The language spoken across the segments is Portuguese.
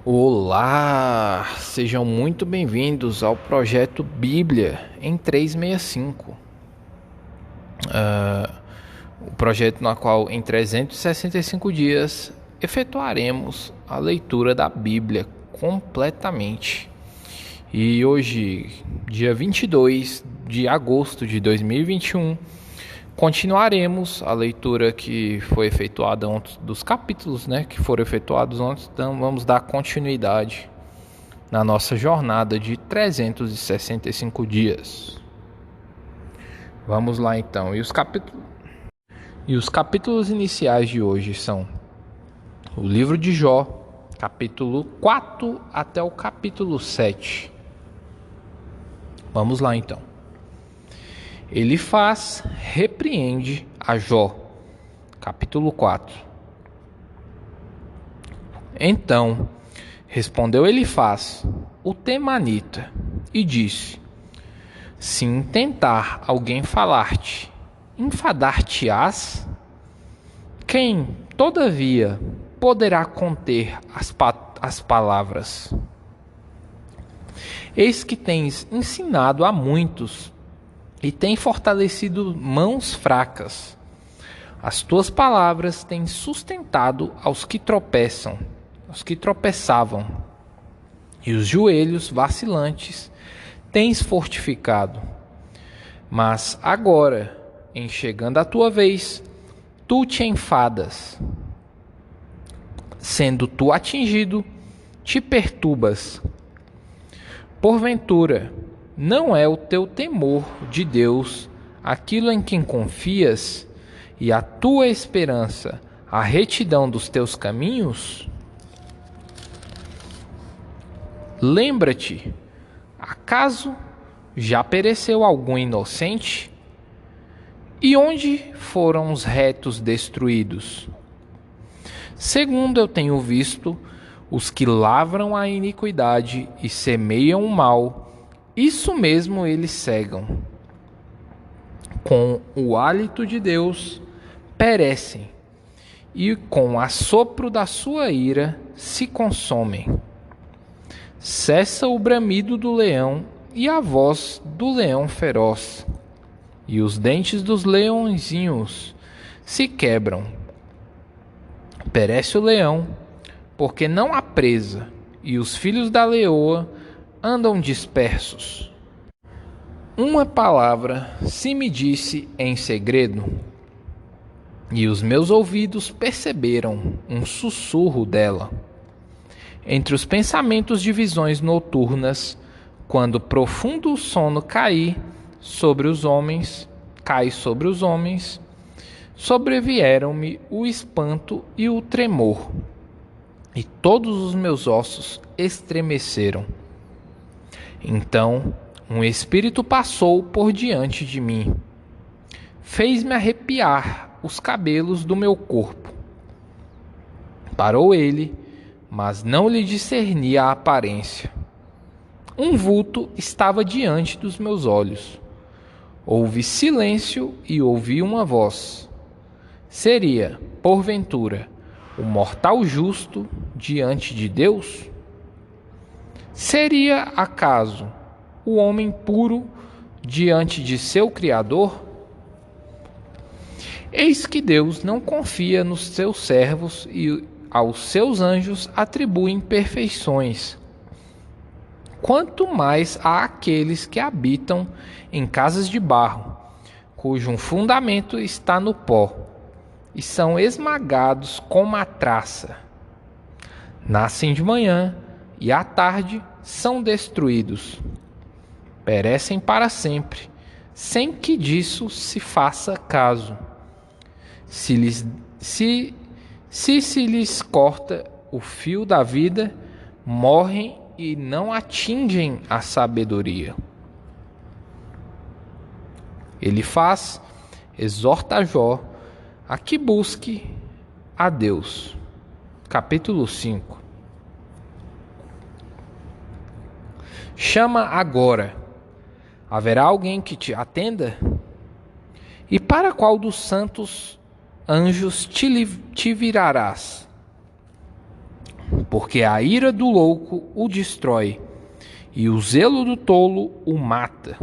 Olá, sejam muito bem-vindos ao projeto Bíblia em 365. O projeto no qual em 365 dias efetuaremos a leitura da Bíblia completamente. E hoje, dia 22 de agosto de 2021, continuaremos a leitura que foi efetuada ontem, dos capítulos, que foram efetuados ontem. Então vamos dar continuidade na nossa jornada de 365 dias. Vamos lá então. E os capítulos iniciais de hoje são o livro de Jó, capítulo 4 até o capítulo 7. Vamos lá então. Elifaz repreende a Jó. Capítulo 4. Então respondeu Elifaz, o temanita, e disse: Se intentar alguém falar-te, enfadar-te-ás? Quem, todavia, poderá conter as palavras? Eis que tens ensinado a muitos e tem fortalecido mãos fracas. As tuas palavras têm sustentado aos que tropeçavam, e os joelhos vacilantes tens fortificado. Mas agora, em chegando a tua vez, tu te enfadas. Sendo tu atingido, te perturbas. Porventura, não é o teu temor de Deus aquilo em quem confias, e a tua esperança a retidão dos teus caminhos? Lembra-te, acaso já pereceu algum inocente? E onde foram os retos destruídos? Segundo eu tenho visto, os que lavram a iniquidade e semeiam o mal, isso mesmo eles cegam. Com o hálito de Deus perecem, e com o assopro da sua ira se consomem. Cessa o bramido do leão e a voz do leão feroz, e os dentes dos leõezinhos se quebram. Perece o leão, porque não há presa, e os filhos da leoa andam dispersos. Uma palavra se me disse em segredo, e os meus ouvidos perceberam um sussurro dela. Entre os pensamentos de visões noturnas, quando profundo sono cai sobre os homens, sobrevieram-me o espanto e o tremor, e todos os meus ossos estremeceram. Então um espírito passou por diante de mim, fez-me arrepiar os cabelos do meu corpo. Parou ele, mas não lhe discerni a aparência. Um vulto estava diante dos meus olhos. Houve silêncio e ouvi uma voz. Seria, porventura, o mortal justo diante de Deus? Seria, acaso, o homem puro diante de seu Criador? Eis que Deus não confia nos seus servos e aos seus anjos atribui imperfeições. Quanto mais a aqueles que habitam em casas de barro, cujo fundamento está no pó, e são esmagados como a traça. Nascem de manhã e à tarde são destruídos. Perecem para sempre, sem que disso se faça caso. Se lhes corta o fio da vida, morrem e não atingem a sabedoria. Elifaz exorta Jó a que busque a Deus. Capítulo 5. Chama agora. Haverá alguém que te atenda? E para qual dos santos anjos te virarás? porque a ira do louco o destrói, e o zelo do tolo o mata.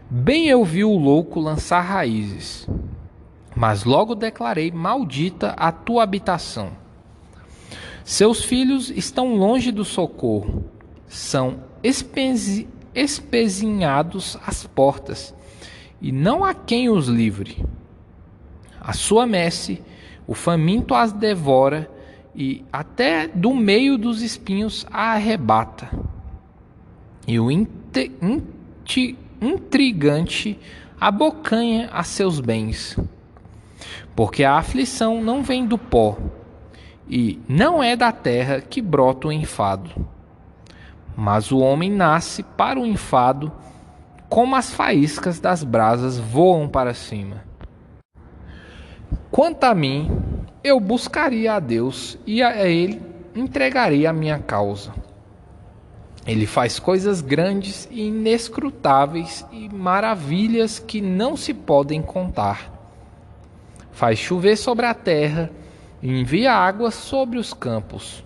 Bem eu vi o louco lançar raízes, mas logo declarei maldita a tua habitação. Seus filhos estão longe do socorro, são espezinhados às portas, e não há quem os livre. A sua messe, o faminto as devora, e até do meio dos espinhos a arrebata. E o intrigante abocanha a seus bens, porque a aflição não vem do pó, e não é da terra que brota o enfado. Mas o homem nasce para o enfado, como as faíscas das brasas voam para cima. Quanto a mim, eu buscaria a Deus e a Ele entregaria a minha causa. Ele faz coisas grandes e inescrutáveis e maravilhas que não se podem contar. Faz chover sobre a terra e envia água sobre os campos,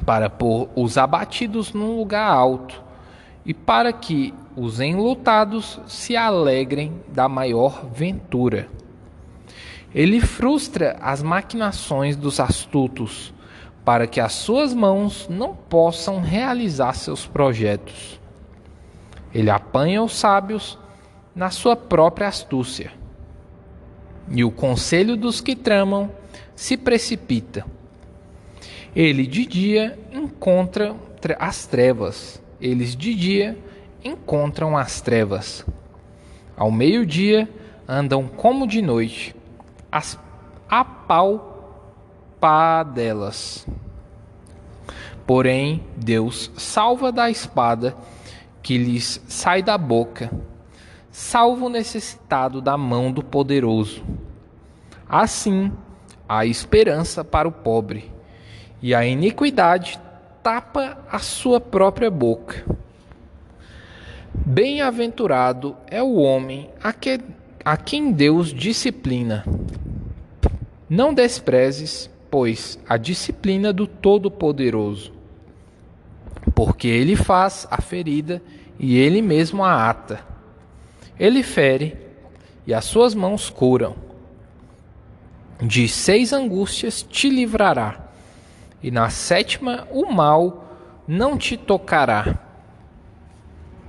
para pôr os abatidos num lugar alto e para que os enlutados se alegrem da maior ventura. Ele frustra as maquinações dos astutos, para que as suas mãos não possam realizar seus projetos. Ele apanha os sábios na sua própria astúcia, e o conselho dos que tramam se precipita. Ele de dia encontra as trevas, eles de dia encontram as trevas. Ao meio-dia andam como de noite, a palpadelas. Porém, Deus salva da espada que lhes sai da boca, salva o necessitado da mão do poderoso. Assim, há esperança para o pobre, e a iniquidade tapa a sua própria boca. Bem-aventurado é o homem a quem Deus disciplina. Não desprezes, pois, a disciplina do Todo-Poderoso, porque ele faz a ferida e ele mesmo a ata. Ele fere e as suas mãos curam. De 6 angústias te livrará, e na 7ª o mal não te tocará.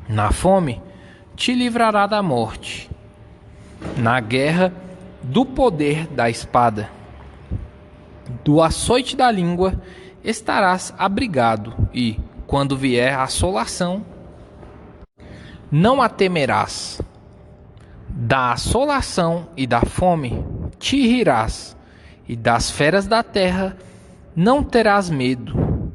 Na fome te livrará da morte, na guerra do poder da espada. Do açoite da língua estarás abrigado, e, quando vier a assolação, não a temerás. Da assolação e da fome te rirás, e das feras da terra não terás medo,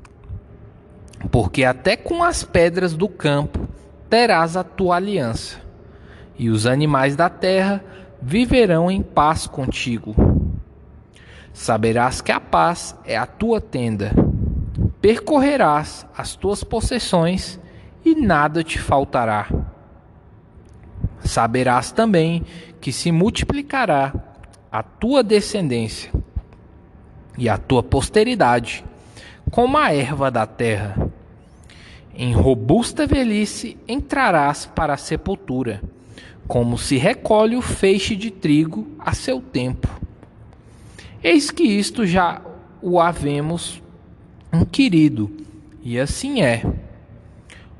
porque até com as pedras do campo terás a tua aliança, e os animais da terra viverão em paz contigo. Saberás que a paz é a tua tenda, percorrerás as tuas possessões e nada te faltará. Saberás também que se multiplicará a tua descendência e a tua posteridade como a erva da terra. Em robusta velhice entrarás para a sepultura, como se recolhe o feixe de trigo a seu tempo. Eis que isto já o havemos inquirido, e assim é.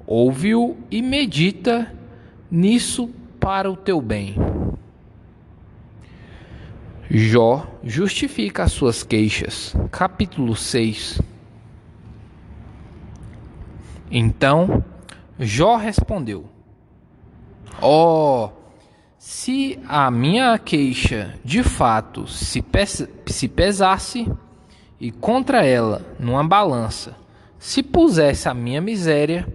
Ouve-o e medita nisso para o teu bem. Jó justifica as suas queixas. Capítulo 6. Então Jó respondeu: se a minha queixa de fato se pesasse, e contra ela numa balança se pusesse a minha miséria,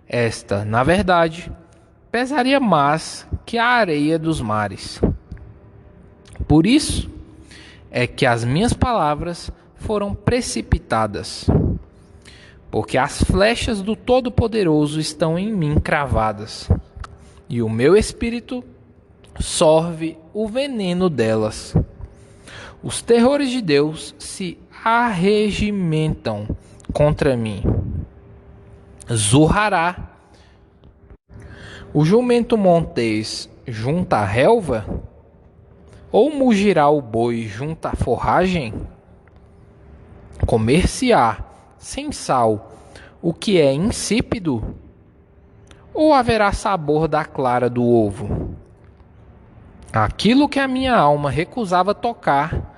esta, na verdade, pesaria mais que a areia dos mares. Por isso é que as minhas palavras foram precipitadas, porque as flechas do Todo-Poderoso estão em mim cravadas, e o meu espírito sorve o veneno delas. Os terrores de Deus se arregimentam contra mim. Zurrará o jumento montês junto à relva? Ou mugirá o boi junto à forragem? Comer-se-á sem sal o que é insípido? Ou haverá sabor da clara do ovo? Aquilo que a minha alma recusava tocar,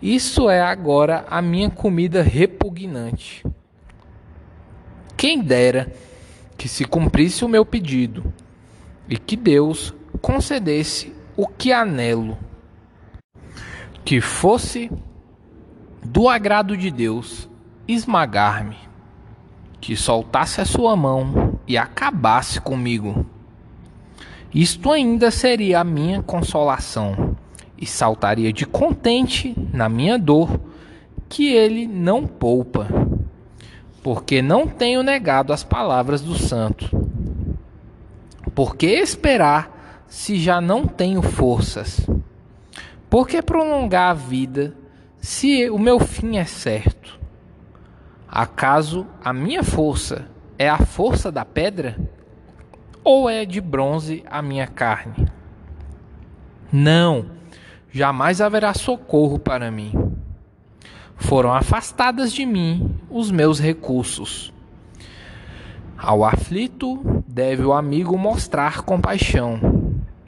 isso é agora a minha comida repugnante. Quem dera que se cumprisse o meu pedido e que Deus concedesse o que anelo, que fosse do agrado de Deus esmagar-me, que soltasse a sua mão e acabasse comigo. Isto ainda seria a minha consolação, e saltaria de contente na minha dor, que ele não poupa, porque não tenho negado as palavras do santo. Por que esperar se já não tenho forças? Por que prolongar a vida se o meu fim é certo? Acaso a minha força é a força da pedra? Ou é de bronze a minha carne? Não, jamais haverá socorro para mim. Foram afastadas de mim os meus recursos. Ao aflito deve o amigo mostrar compaixão,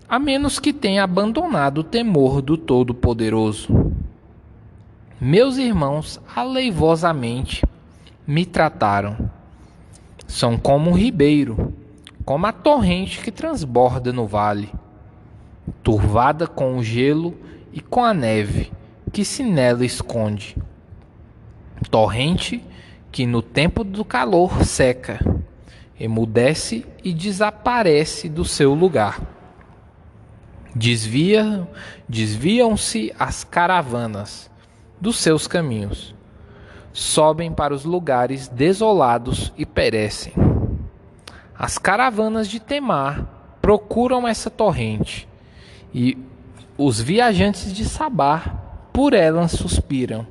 a menos que tenha abandonado o temor do Todo-Poderoso. Meus irmãos aleivosamente me trataram. São como um ribeiro, como a torrente que transborda no vale, turvada com o gelo e com a neve que se nela esconde. Torrente que no tempo do calor seca, emudece e desaparece do seu lugar. Desviam-se as caravanas dos seus caminhos, sobem para os lugares desolados e perecem. As caravanas de Temar procuram essa torrente, e os viajantes de Sabá por ela suspiram.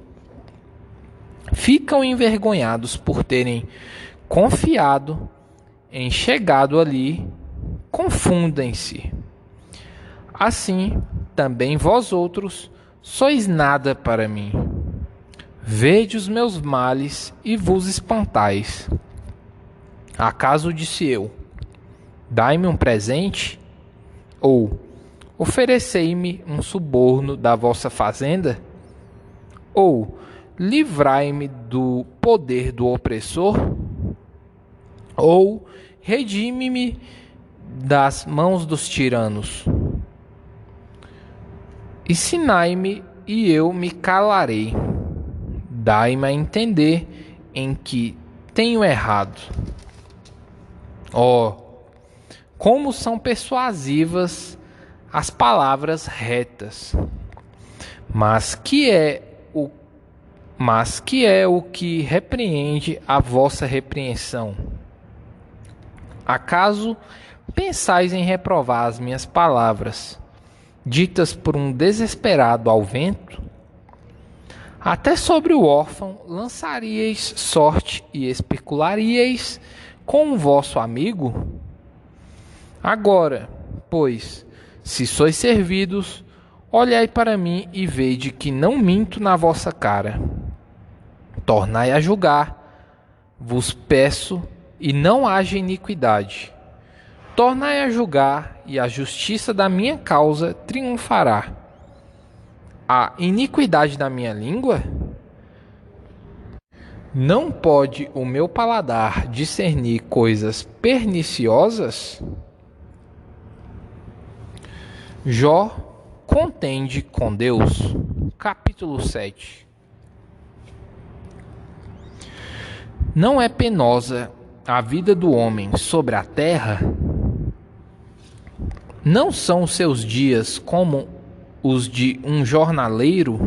Ficam envergonhados por terem confiado em chegado ali, confundem-se. Assim, também vós outros sois nada para mim. Vede os meus males e vos espantais. Acaso disse eu, dai-me um presente? Ou oferecei-me um suborno da vossa fazenda? Ou livrai-me do poder do opressor? Ou redime-me das mãos dos tiranos? Ensinai-me e eu me calarei. Dai-me a entender em que tenho errado. Oh, como são persuasivas as palavras retas! Mas que é o que repreende a vossa repreensão? Acaso pensais em reprovar as minhas palavras, ditas por um desesperado ao vento? Até sobre o órfão lançaríeis sorte e especularíeis com o vosso amigo? Agora, pois, se sois servidos, olhai para mim e vede que não minto na vossa cara. Tornai a julgar, vos peço, e não haja iniquidade. Tornai a julgar, e a justiça da minha causa triunfará. A iniquidade da minha língua? Não pode o meu paladar discernir coisas perniciosas? Jó contende com Deus. Capítulo 7. Não é penosa a vida do homem sobre a terra? Não são os seus dias como os de um jornaleiro?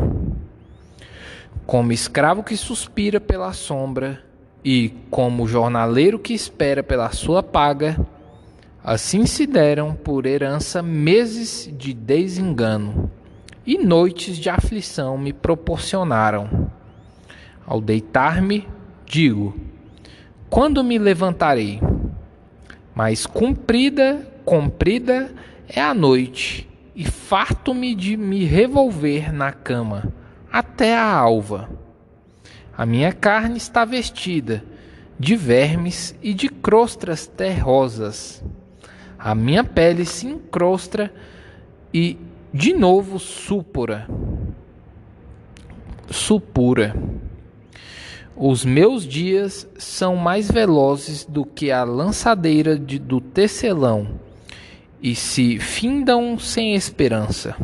Como escravo que suspira pela sombra e como jornaleiro que espera pela sua paga, assim se deram por herança meses de desengano, e noites de aflição me proporcionaram. Ao deitar-me, digo: quando me levantarei? Mas comprida é a noite, e farto-me de me revolver na cama até a alva. A minha carne está vestida de vermes e de crostras terrosas. A minha pele se encrostra e de novo supura. Os meus dias são mais velozes do que a lançadeira do tecelão e se findam sem esperança.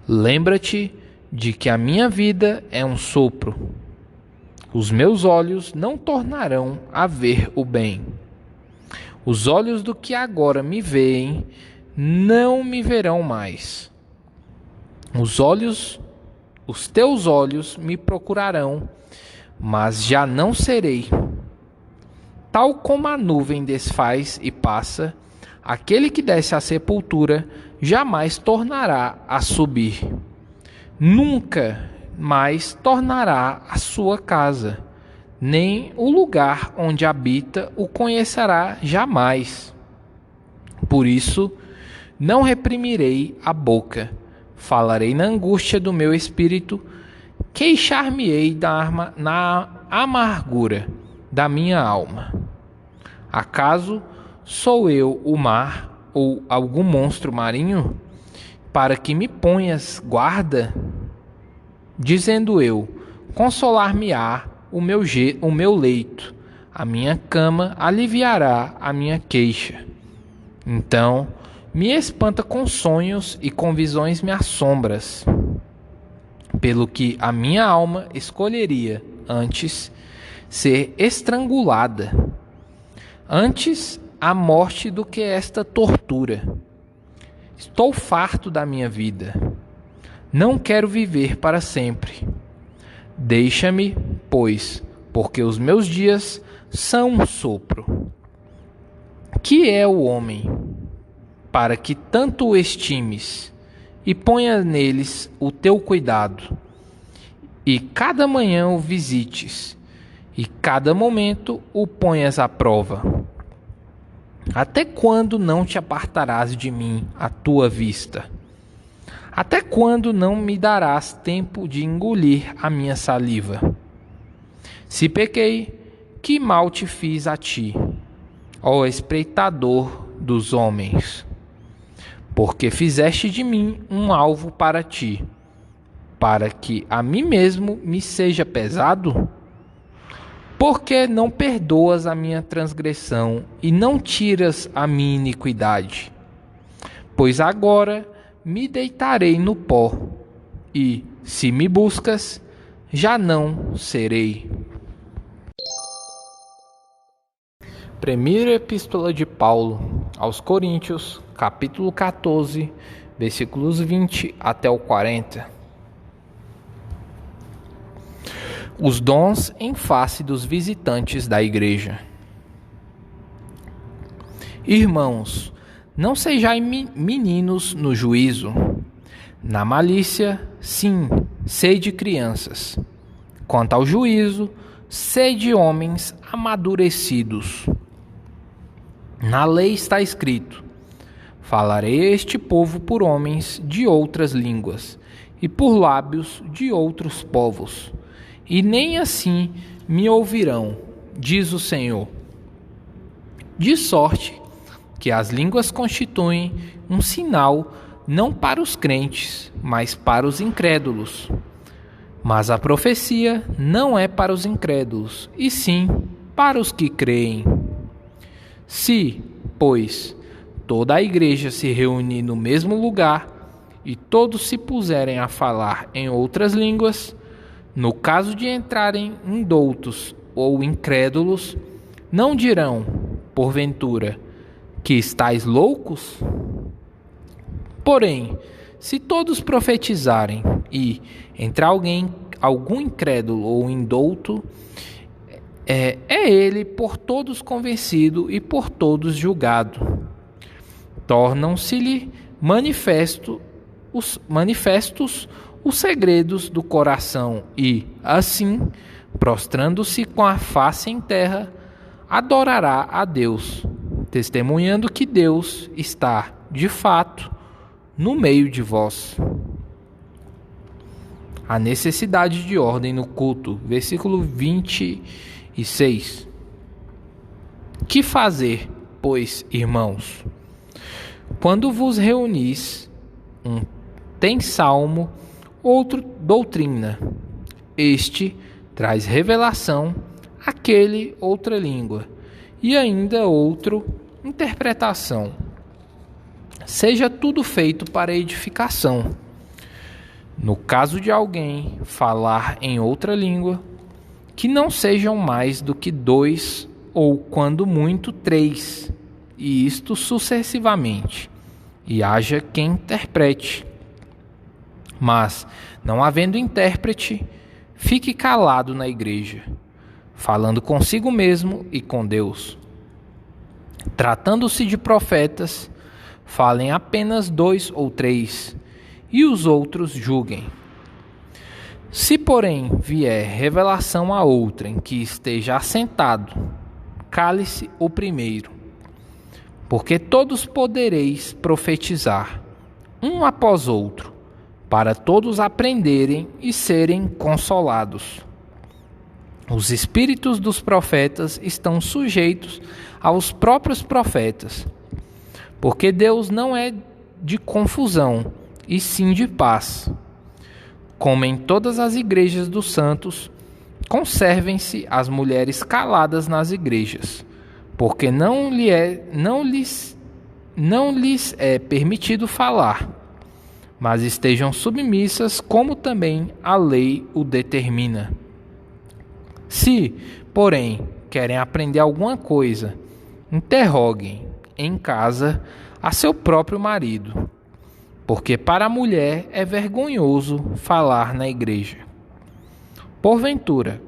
Lembra-te de que a minha vida é um sopro. Os meus olhos não tornarão a ver o bem. Os olhos do que agora me veem não me verão mais. Os teus olhos me procurarão, mas já não serei. Tal como a nuvem desfaz e passa, aquele que desce à sepultura jamais tornará a subir. Nunca mais tornará à sua casa, nem o lugar onde habita o conhecerá jamais. Por isso, não reprimirei a boca, falarei na angústia do meu espírito, queixar-me-ei na amargura da minha alma. Acaso sou eu o mar ou algum monstro marinho, para que me ponhas guarda? Dizendo eu, consolar-me-á o meu leito, a minha cama aliviará a minha queixa. Então me espanta com sonhos e com visões me assombras, pelo que a minha alma escolheria antes ser estrangulada, antes a morte do que esta tortura. Estou farto da minha vida. Não quero viver para sempre. Deixa-me, pois, porque os meus dias são um sopro. Que é o homem, para que tanto o estimes, e ponha neles o teu cuidado, e cada manhã o visites, e cada momento o ponhas à prova? Até quando não te apartarás de mim a tua vista? Até quando não me darás tempo de engolir a minha saliva? Se pequei, que mal te fiz a ti, ó espreitador dos homens? Porque fizeste de mim um alvo para ti, para que a mim mesmo me seja pesado? Porque não perdoas a minha transgressão e não tiras a minha iniquidade? Pois agora me deitarei no pó, e, se me buscas, já não serei. Primeira Epístola de Paulo aos Coríntios, capítulo 14, versículos 20 até o 40. Os dons em face dos visitantes da igreja. Irmãos, não sejais meninos no juízo. Na malícia, sim, sede crianças. Quanto ao juízo, sede homens amadurecidos. Na lei está escrito: falarei a este povo por homens de outras línguas e por lábios de outros povos, e nem assim me ouvirão, diz o Senhor. De sorte que as línguas constituem um sinal não para os crentes, mas para os incrédulos. Mas a profecia não é para os incrédulos, e sim para os que creem. Se, pois, toda a igreja se reunir no mesmo lugar e todos se puserem a falar em outras línguas, no caso de entrarem indoutos ou incrédulos, não dirão, porventura, que estáis loucos? Porém, se todos profetizarem e entre algum incrédulo ou indouto, é ele por todos convencido e por todos julgado. Tornam-se-lhe manifestos os segredos do coração e, assim, prostrando-se com a face em terra, adorará a Deus, testemunhando que Deus está, de fato, no meio de vós. A necessidade de ordem no culto, versículo 26. Que fazer, pois, irmãos? Quando vos reunis, um tem salmo, outro doutrina, este traz revelação, aquele outra língua, e ainda outro interpretação. Seja tudo feito para edificação. No caso de alguém falar em outra língua, que não sejam mais do que 2, ou quando muito 3, e isto sucessivamente, e haja quem interprete. Mas, não havendo intérprete, fique calado na igreja, falando consigo mesmo e com Deus. Tratando-se de profetas, falem apenas 2 ou 3, e os outros julguem. Se, porém, vier revelação a outrem que esteja assentado, cale-se o primeiro, porque todos podereis profetizar, um após outro, para todos aprenderem e serem consolados. Os espíritos dos profetas estão sujeitos aos próprios profetas, porque Deus não é de confusão, e sim de paz. Como em todas as igrejas dos santos, conservem-se as mulheres caladas nas igrejas, porque não lhes é permitido falar, mas estejam submissas como também a lei o determina. Se, porém, querem aprender alguma coisa, interroguem em casa a seu próprio marido, porque para a mulher é vergonhoso falar na igreja. Porventura,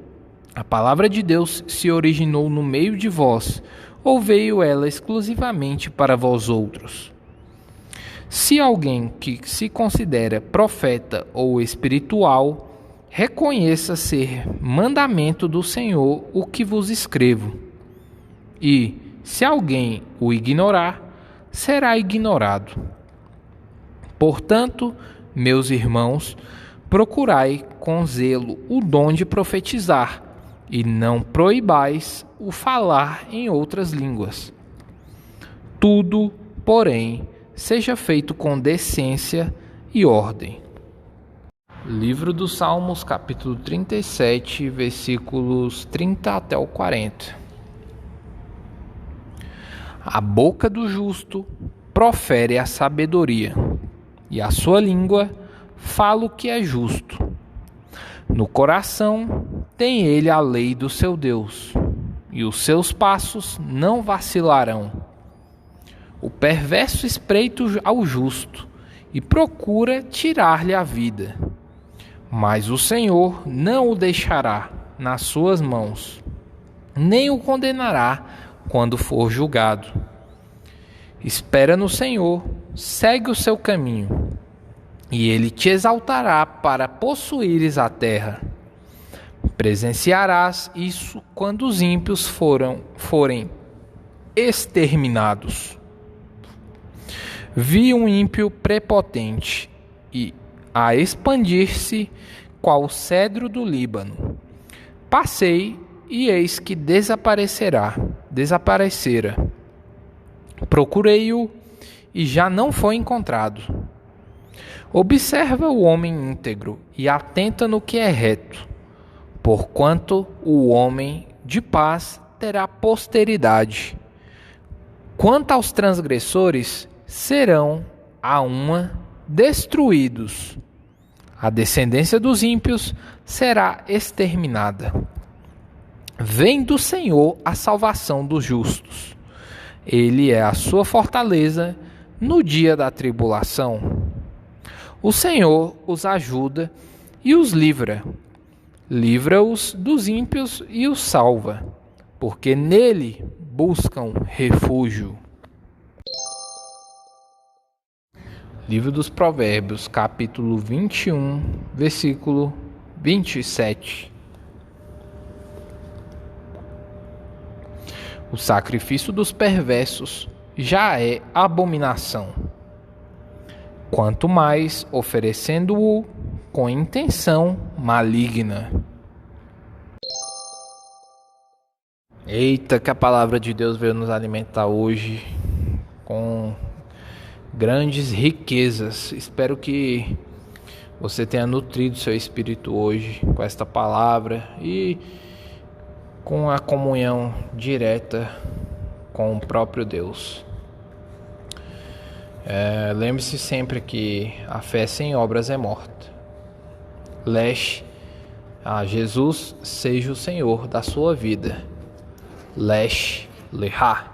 a palavra de Deus se originou no meio de vós, ou veio ela exclusivamente para vós outros? Se alguém que se considera profeta ou espiritual, reconheça ser mandamento do Senhor o que vos escrevo. E, se alguém o ignorar, será ignorado. Portanto, meus irmãos, procurai com zelo o dom de profetizar, e não proibais o falar em outras línguas. Tudo, porém, seja feito com decência e ordem. Livro dos Salmos, capítulo 37, versículos 30 até o 40. A boca do justo profere a sabedoria, e a sua língua fala o que é justo. No coração tem ele a lei do seu Deus, e os seus passos não vacilarão. O perverso espreita ao justo e procura tirar-lhe a vida, mas o Senhor não o deixará nas suas mãos, nem o condenará quando for julgado. Espera no Senhor, segue o seu caminho, e ele te exaltará para possuíres a terra. Presenciarás isso quando os ímpios forem exterminados. Vi um ímpio prepotente e a expandir-se qual cedro do Líbano. Passei e eis que desaparecera. Procurei-o e já não foi encontrado. Observa o homem íntegro e atenta no que é reto, porquanto o homem de paz terá posteridade. Quanto aos transgressores, serão a uma destruídos. A descendência dos ímpios será exterminada. Vem do Senhor a salvação dos justos. Ele é a sua fortaleza no dia da tribulação. O Senhor os ajuda e os livra. Livra-os dos ímpios e os salva, porque nele buscam refúgio. Livro dos Provérbios, capítulo 21, versículo 27. O sacrifício dos perversos já é abominação, quanto mais oferecendo-o com intenção maligna. Eita, que a palavra de Deus veio nos alimentar hoje com grandes riquezas. Espero que você tenha nutrido seu espírito hoje com esta palavra e com a comunhão direta com o próprio Deus. Lembre-se sempre que a fé sem obras é morta. Lesh a Jesus seja o Senhor da sua vida. Lesh Lehá.